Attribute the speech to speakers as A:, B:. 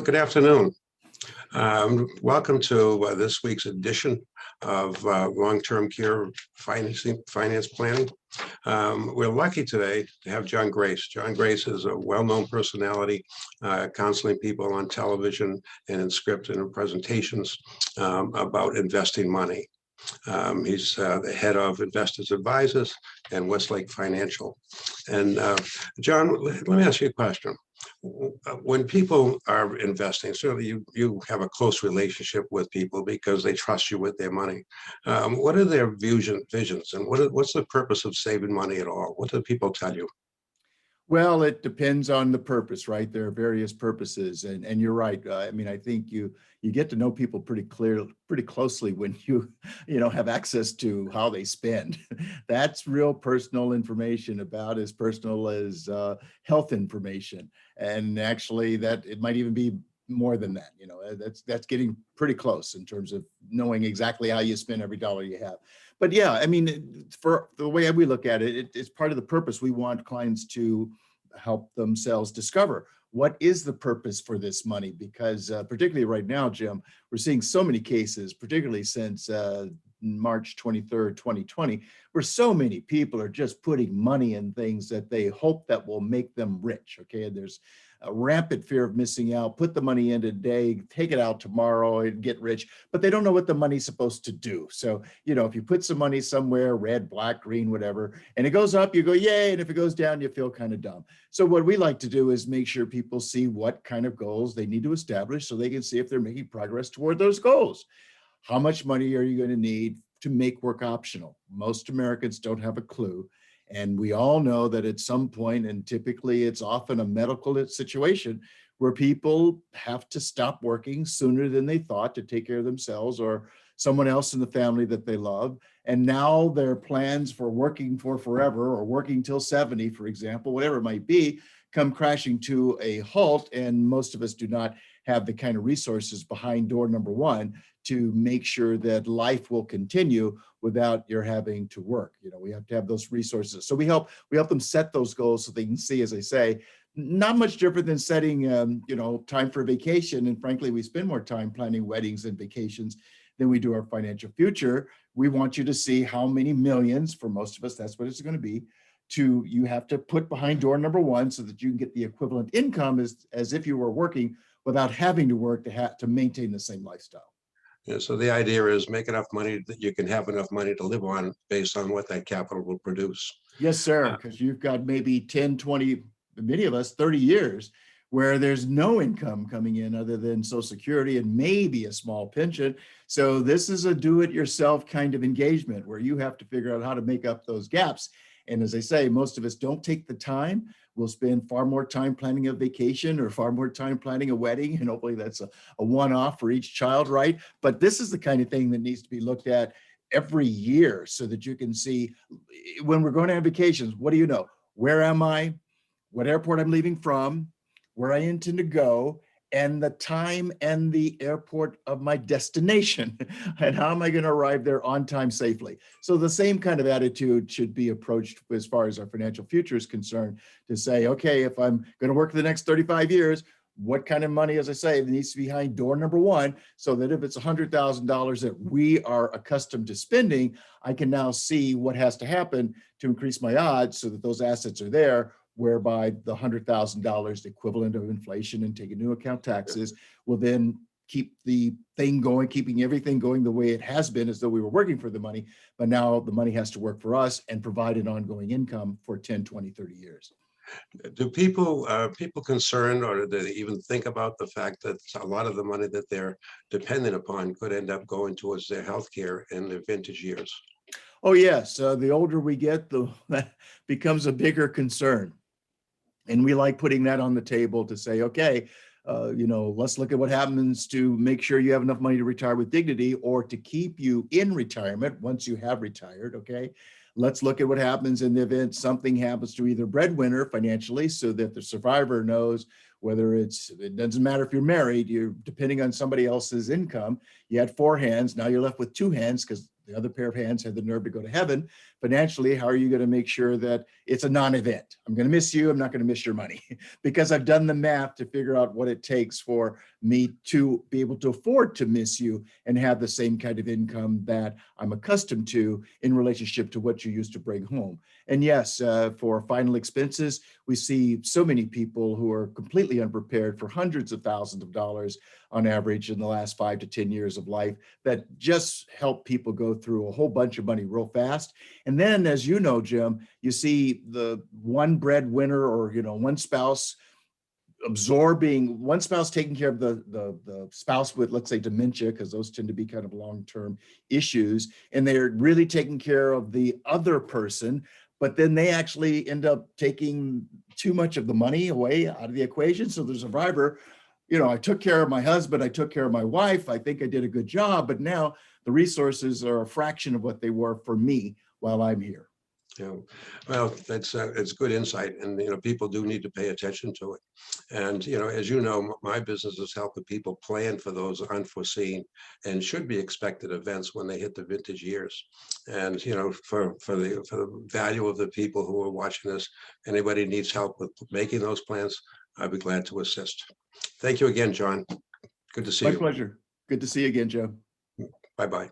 A: Good afternoon. Welcome to this week's edition of long-term care finance planning. We're lucky today to have John Grace. John Grace is a well-known personality, counseling people on television and in script and in presentations about investing money. He's the head of Investors Advisors and Westlake Financial. And John, let me ask you a question. When people are investing, certainly you have a close relationship with people because they trust you with their money. What are their visions, and what's the purpose of saving money at all? What do people tell you?
B: Well, it depends on the purpose, right? There are various purposes, and you're right. I mean, I think you get to know people pretty closely when you have access to how they spend. That's real personal information, about as personal as health information, and actually, that it might even be more than that. That's getting pretty close in terms of knowing exactly how you spend every dollar you have. But yeah, I mean, for the way we look at it, it's part of the purpose. We want clients to help themselves discover what is the purpose for this money, because particularly right now, Jim, we're seeing so many cases, particularly since March 23rd, 2020, where so many people are just putting money in things that they hope that will make them rich. Okay, and there's a rampant fear of missing out. Put the money in today, take it out tomorrow and get rich, but they don't know what the money's supposed to do. So, if you put some money somewhere, red, black, green, whatever, and it goes up, you go, yay. And if it goes down, you feel kind of dumb. So what we like to do is make sure people see what kind of goals they need to establish so they can see if they're making progress toward those goals. How much money are you going to need to make work optional? Most Americans don't have a clue. And we all know that at some point, and typically it's often a medical situation, where people have to stop working sooner than they thought to take care of themselves or someone else in the family that they love. And now their plans for working for forever or working till 70, for example, whatever it might be, come crashing to a halt. And most of us do not have the kind of resources behind door number one to make sure that life will continue without your having to work. We have to have those resources. So we help them set those goals so they can see, as I say, not much different than setting, time for vacation. And frankly, we spend more time planning weddings and vacations than we do our financial future. We want you to see how many millions, for most of us, that's what it's going to be, you have to put behind door number one so that you can get the equivalent income as if you were working without having to work to maintain the same lifestyle.
A: Yeah, so the idea is make enough money that you can have enough money to live on based on what that capital will produce.
B: Yes, sir, because you've got maybe 10, 20, many of us 30 years where there's no income coming in other than Social Security and maybe a small pension. So this is a do-it-yourself kind of engagement where you have to figure out how to make up those gaps. And as I say, most of us don't take the time. We'll spend far more time planning a vacation or far more time planning a wedding. And hopefully that's a one-off for each child, right? But this is the kind of thing that needs to be looked at every year so that you can see when we're going on vacations, what do you know? Where am I? What airport I'm leaving from? Where I intend to go? And the time and the airport of my destination, and how am I going to arrive there on time safely? So the same kind of attitude should be approached as far as our financial future is concerned, to say, okay, if I'm going to work for the next 35 years, what kind of money, as I say, needs to be behind door number one, so that if it's $100,000 that we are accustomed to spending, I can now see what has to happen to increase my odds so that those assets are there, whereby the $100,000 equivalent of inflation and taking into account taxes will then keep the thing going, keeping everything going the way it has been, as though we were working for the money. But now the money has to work for us and provide an ongoing income for 10, 20, 30 years.
A: Do people concerned, or do they even think about the fact that a lot of the money that they're dependent upon could end up going towards their health care in their vintage years?
B: Oh, yes. The older we get, that becomes a bigger concern. And we like putting that on the table to say, okay, let's look at what happens to make sure you have enough money to retire with dignity, or to keep you in retirement once you have retired. Okay. Let's look at what happens in the event something happens to either breadwinner financially, so that the survivor knows whether it doesn't matter if you're married, you're depending on somebody else's income. You had four hands, now you're left with two hands because the other pair of hands had the nerve to go to heaven. financially, how are you going to make sure that it's a non-event? I'm going to miss you. I'm not going to miss your money because I've done the math to figure out what it takes for me to be able to afford to miss you and have the same kind of income that I'm accustomed to in relationship to what you used to bring home. And yes, for final expenses, we see so many people who are completely unprepared for hundreds of thousands of dollars on average in the last 5 to 10 years of life that just help people go through a whole bunch of money real fast. And then, as you know, Jim, you see the one breadwinner or, one spouse absorbing, one spouse taking care of the spouse with, let's say, dementia, because those tend to be kind of long-term issues, and they're really taking care of the other person, but then they actually end up taking too much of the money away out of the equation. So the survivor, I took care of my husband, I took care of my wife, I think I did a good job, but now the resources are a fraction of what they were for me while I'm here.
A: Yeah, well, it's good insight, and people do need to pay attention to it. And as you know, my business is helping people plan for those unforeseen and should be expected events when they hit the vintage years. And for the value of the people who are watching this, anybody needs help with making those plans, I'd be glad to assist. Thank you again, John. Good to see
B: My
A: you.
B: pleasure. Good to see you again, Joe.
A: Bye-bye.